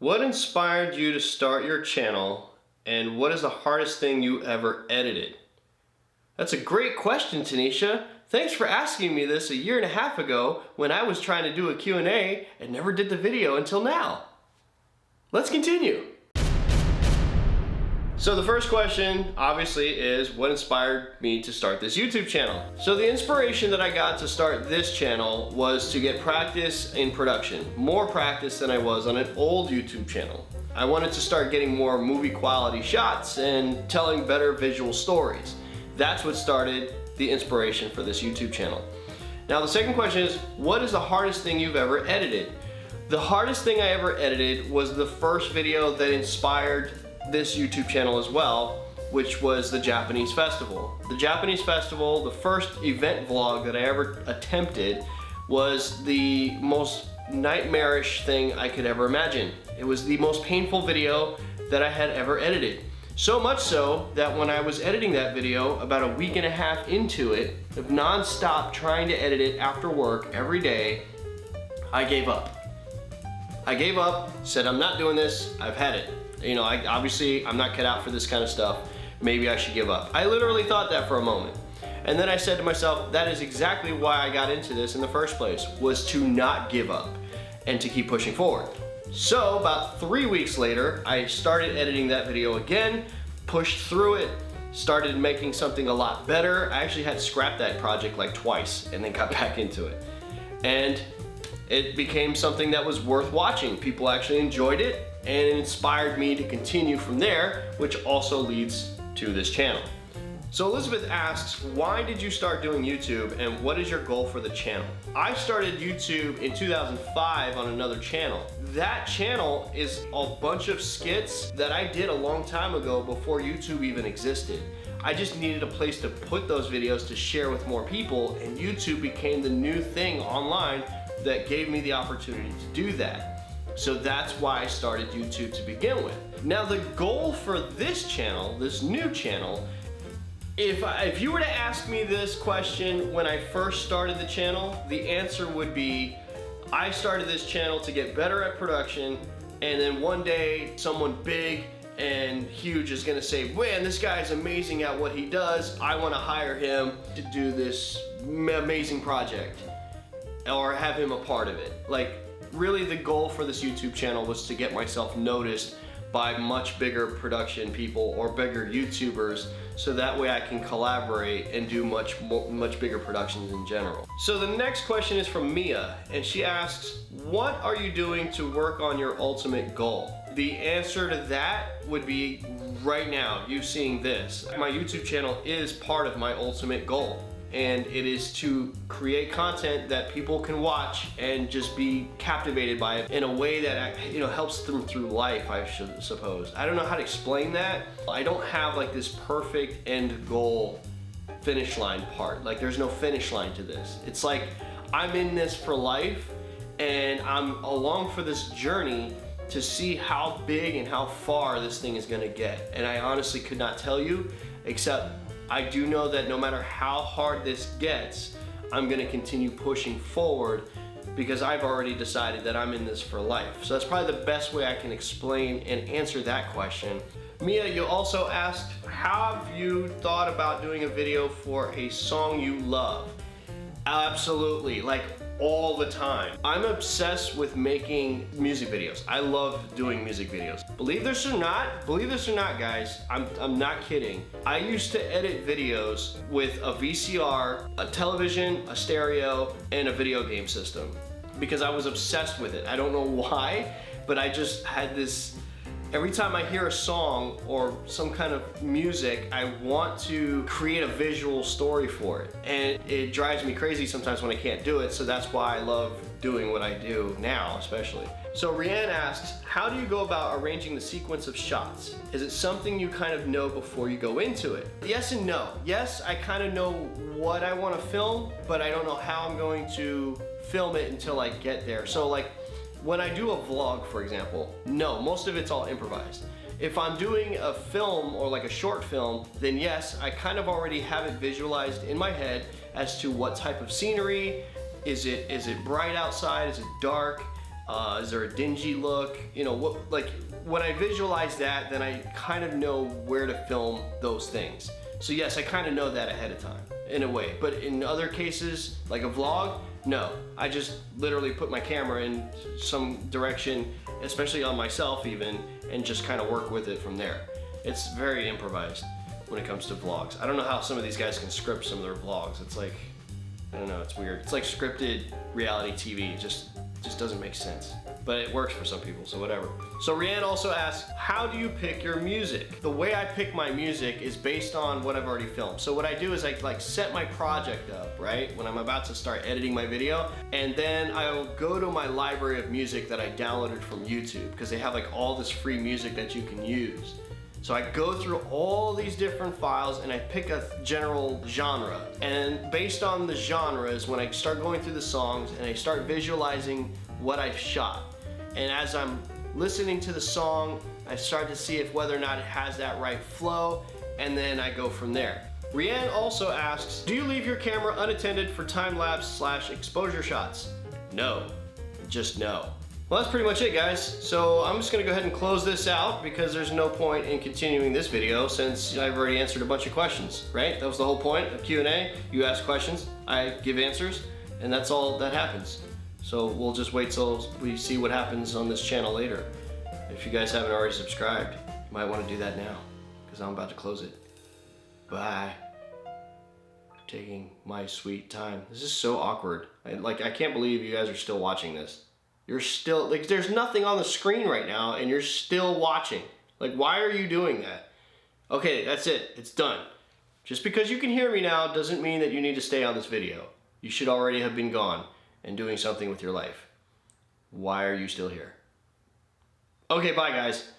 What inspired you to start your channel, and what is the hardest thing you ever edited? That's a great question, Tanisha. Thanks for asking me this a year and a half ago when I was trying to do a Q&A and never did the video until now. Let's continue. So the first question, obviously, is what inspired me to start this YouTube channel? So the inspiration that I got to start this channel was to get practice in production, more practice than I was on an old YouTube channel. I wanted to start getting more movie quality shots and telling better visual stories. That's what started the inspiration for this YouTube channel. Now the second question is, what is the hardest thing you've ever edited? The hardest thing I ever edited was the first video that inspired this YouTube channel as well, which was the Japanese festival. The Japanese festival, the first event vlog that I ever attempted, was the most nightmarish thing I could ever imagine. It was the most painful video that I had ever edited. So much so that when I was editing that video, about a week and a half into it, of non-stop trying to edit it after work every day, I gave up. I gave up, said I'm not doing this, I've had it. You know, obviously I'm not cut out for this kind of stuff. Maybe I should give up. I literally thought that for a moment. And then I said to myself, that is exactly why I got into this in the first place, was to not give up and to keep pushing forward. So about 3 weeks later, I started editing that video again, pushed through it, started making something a lot better. I actually had to scrap that project like twice and then got back into it. And it became something that was worth watching. People actually enjoyed it, and it inspired me to continue from there, which also leads to this channel. So Elizabeth asks, why did you start doing YouTube and what is your goal for the channel? I started YouTube in 2005 on another channel. That channel is a bunch of skits that I did a long time ago before YouTube even existed. I just needed a place to put those videos to share with more people, and YouTube became the new thing online that gave me the opportunity to do that. So that's why I started YouTube to begin with. Now the goal for this channel, this new channel, if you were to ask me this question when I first started the channel, the answer would be, I started this channel to get better at production, and then one day someone big and huge is gonna say, man, this guy's amazing at what he does, I wanna hire him to do this amazing project, or have him a part of it. Like, really the goal for this YouTube channel was to get myself noticed by much bigger production people or bigger YouTubers, so that way I can collaborate and do much bigger productions in general. So the next question is from Mia, and she asks, what are you doing to work on your ultimate goal? The answer to that would be right now, you seeing this. My YouTube channel is part of my ultimate goal, and it is to create content that people can watch and just be captivated by it in a way that helps them through life, I should suppose. I don't know how to explain that. I don't have like this perfect end goal finish line part. Like, there's no finish line to this. It's like I'm in this for life, and I'm along for this journey to see how big and how far this thing is gonna get. And I honestly could not tell you, except I do know that no matter how hard this gets, I'm gonna continue pushing forward because I've already decided that I'm in this for life. So that's probably the best way I can explain and answer that question. Mia, you also asked, have you thought about doing a video for a song you love? Absolutely, like all the time. I'm obsessed with making music videos. I love doing music videos. Believe this or not, guys, I'm not kidding. I used to edit videos with a VCR, a television, a stereo, and a video game system because I was obsessed with it. I don't know why, but I just had this. Every time I hear a song or some kind of music, I want to create a visual story for it. And it drives me crazy sometimes when I can't do it, so that's why I love doing what I do now, especially. So Rianne asks, how do you go about arranging the sequence of shots? Is it something you kind of know before you go into it? Yes and no. Yes, I kind of know what I want to film, but I don't know how I'm going to film it until I get there. So like, when I do a vlog, for example, no, most of it's all improvised. If I'm doing a film or like a short film, then yes, I kind of already have it visualized in my head as to what type of scenery. Is it bright outside? Is it dark? Is there a dingy look? You know, what, like when I visualize that, then I kind of know where to film those things. So yes, I kind of know that ahead of time in a way, but in other cases, like a vlog, no. I just literally put my camera in some direction, especially on myself even, and just kind of work with it from there. It's very improvised when it comes to vlogs. I don't know how some of these guys can script some of their vlogs. It's like, I don't know, it's weird. It's like scripted reality TV. It just doesn't make sense. But it works for some people, so whatever. So Rianne also asks, how do you pick your music? The way I pick my music is based on what I've already filmed. So what I do is I like set my project up, right? When I'm about to start editing my video, and then I'll go to my library of music that I downloaded from YouTube, because they have like all this free music that you can use. So I go through all these different files and I pick a general genre. And based on the genre is when I start going through the songs and I start visualizing what I've shot. And as I'm listening to the song, I start to see if whether or not it has that right flow, and then I go from there. Rianne also asks, do you leave your camera unattended for time-lapse / exposure shots? No, just no. Well, that's pretty much it, guys. So I'm just gonna go ahead and close this out because there's no point in continuing this video since I've already answered a bunch of questions, right? That was the whole point of Q&A. You ask questions, I give answers, and that's all that happens. So we'll just wait till we see what happens on this channel later. If you guys haven't already subscribed, you might want to do that now because I'm about to close it. Bye. Taking my sweet time. This is so awkward. I can't believe you guys are still watching this. You're still, like, there's nothing on the screen right now and you're still watching. Like, why are you doing that? Okay, that's it. It's done. Just because you can hear me now doesn't mean that you need to stay on this video. You should already have been gone and doing something with your life. Why are you still here? Okay, bye guys.